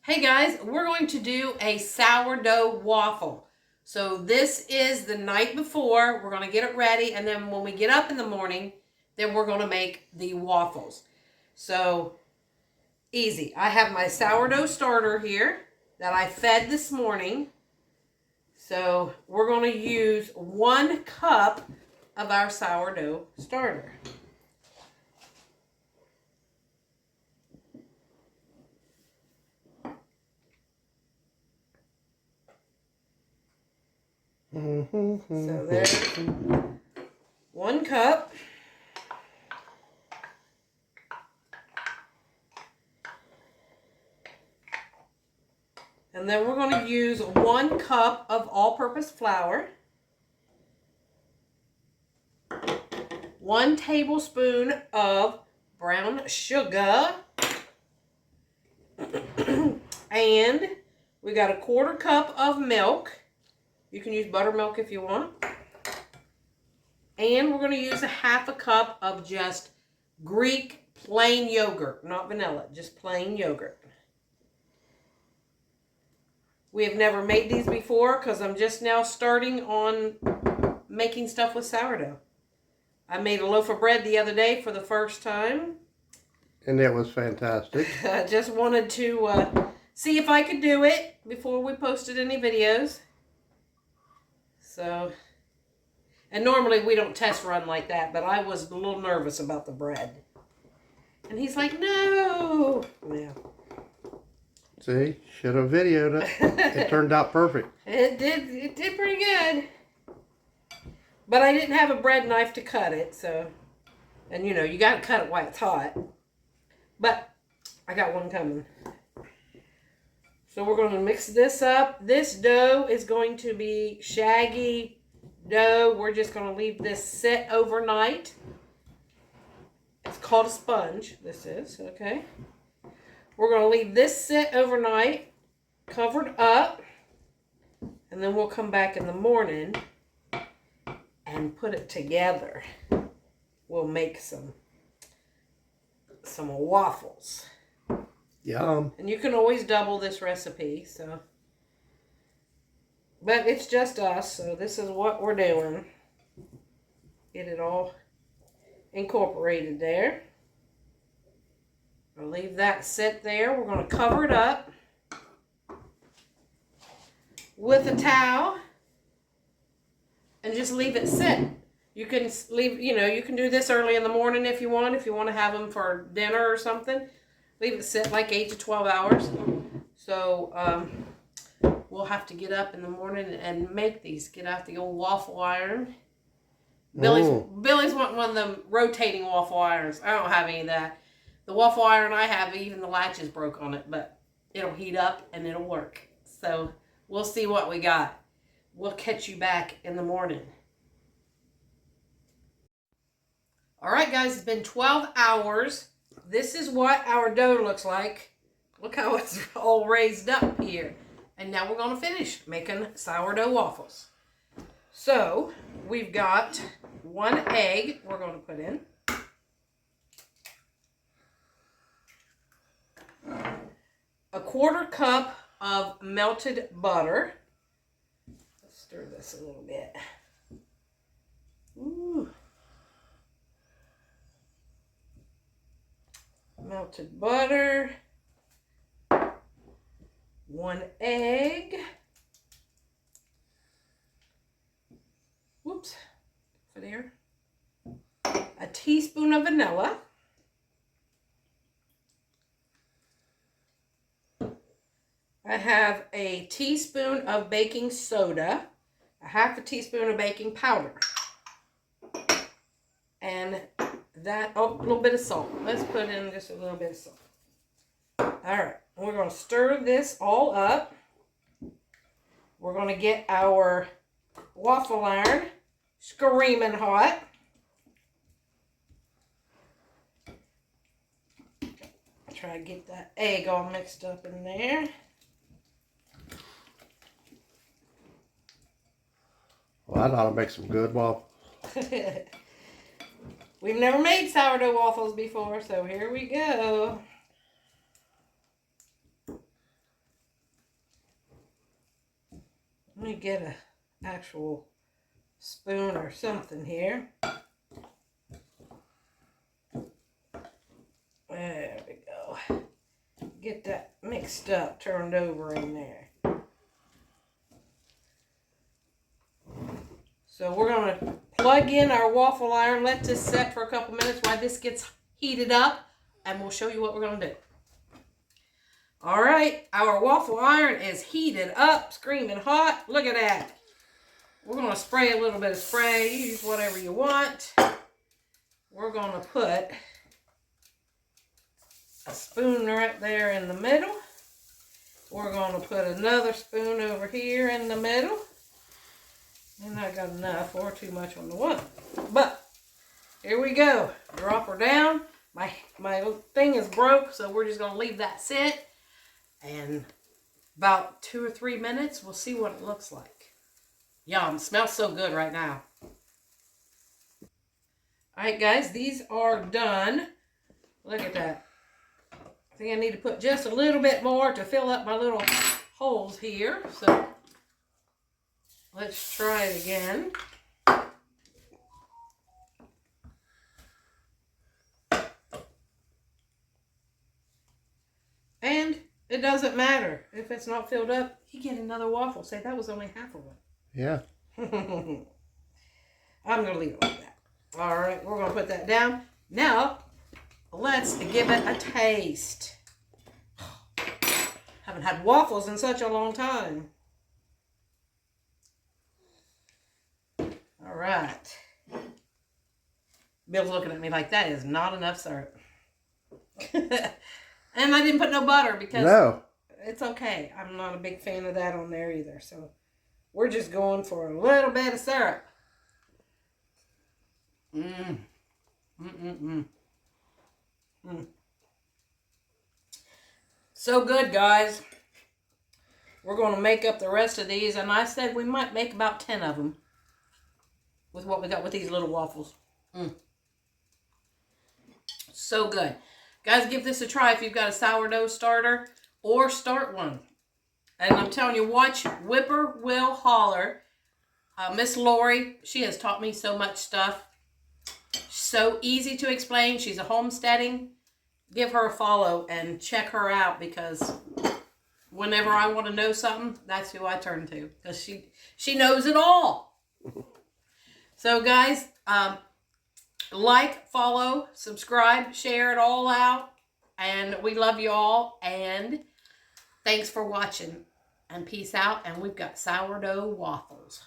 Hey guys, we're going to do a sourdough waffle. So this is the night before. We're going to get it ready, and then when we get up in the morning, then we're going to make the waffles. So easy. I have my sourdough starter here that I fed this morning. So we're going to use 1 cup of our sourdough starter. So there's 1 cup. And then we're going to use 1 cup of all-purpose flour. 1 tablespoon of brown sugar. And we got a 1/4 cup of milk. You can use buttermilk if you want. And we're going to use a 1/2 cup of just Greek plain yogurt, not vanilla, just plain yogurt. We have never made these before because I'm just now starting on making stuff with sourdough. I made a loaf of bread the other day for the first time. And that was fantastic. I just wanted to see if I could do it before we posted any videos. So, and normally we don't test run like that, but I was a little nervous about the bread. And he's like, no. Yeah. See, should have videoed it. It turned out perfect. It did pretty good. But I didn't have a bread knife to cut it, so, and you know, you got to cut it while it's hot. But I got one coming. So we're going to mix this up. This dough is going to be shaggy dough. We're just going to leave this sit overnight. It's called a sponge, this is, okay? We're going to leave this sit overnight, covered up, and then we'll come back in the morning and put it together. We'll make some waffles. Yum. And you can always double this recipe, so. But it's just us, so this is what we're doing. Get it all incorporated there. I'll leave that sit there. We're going to cover it up with a towel and just leave it sit. You can leave, you know, you can do this early in the morning if you want to have them for dinner or something. Leave it sit like 8 to 12 hours. So we'll have to get up in the morning and make these. Get out the old waffle iron. Billy's wanting one of them rotating waffle irons. I don't have any of that. The waffle iron I have, even the latches broke on it, but it'll heat up and it'll work. So we'll see what we got. We'll catch you back in the morning. All right, guys, it's been 12 hours. This is what our dough looks like. Look how it's all raised up here. And now we're going to finish making sourdough waffles. So we've got 1 egg we're going to put in. A 1/4 cup of melted butter. Let's stir this a little bit. Ooh. Melted butter, 1 egg, whoops, for there, a teaspoon of vanilla, I have a teaspoon of baking soda, a 1/2 teaspoon of baking powder, and that, a little bit of salt. Let's put in just a little bit of salt. All right, we're going to stir this all up. We're going to get our waffle iron screaming hot. Try to get that egg all mixed up in there. Well, I ought to make some good waffles. We've never made sourdough waffles before, so here we go. Let me get an actual spoon or something here. There we go. Get that mixed up, turned over in there. So we're going to plug in our waffle iron, let this set for a couple minutes while this gets heated up, and we'll show you what we're going to do. All right, our waffle iron is heated up, screaming hot. Look at that. We're going to spray a little bit of spray. Use whatever you want. We're going to put a spoon right there in the middle. We're going to put another spoon over here in the middle. And I got enough or too much on the one. But here we go. Drop her down. My thing is broke, so we're just going to leave that sit. And about 2 or 3 minutes, we'll see what it looks like. Yum. Smells so good right now. Alright guys, these are done. Look at that. I think I need to put just a little bit more to fill up my little holes here. So let's try it again. And it doesn't matter if it's not filled up. You get another waffle. Say that was only half of one. Yeah. I'm going to leave it like that. All right, we're going to put that down. Now, let's give it a taste. Haven't had waffles in such a long time. All right. Bill's looking at me like that is not enough syrup. And I didn't put no butter because it's okay. I'm not a big fan of that on there either. So we're just going for a little bit of syrup. So good, guys. We're going to make up the rest of these. And I said we might make about 10 of them with what we got with these little waffles. So good. Guys, give this a try if you've got a sourdough starter or start one. And I'm telling you, watch Whipper Will Holler. Miss Lori, she has taught me so much stuff. So easy to explain. She's a homesteading. Give her a follow and check her out because whenever I want to know something, that's who I turn to because she knows it all. So guys, like, follow, subscribe, share it all out. And we love you all. And thanks for watching. And peace out. And we've got sourdough waffles.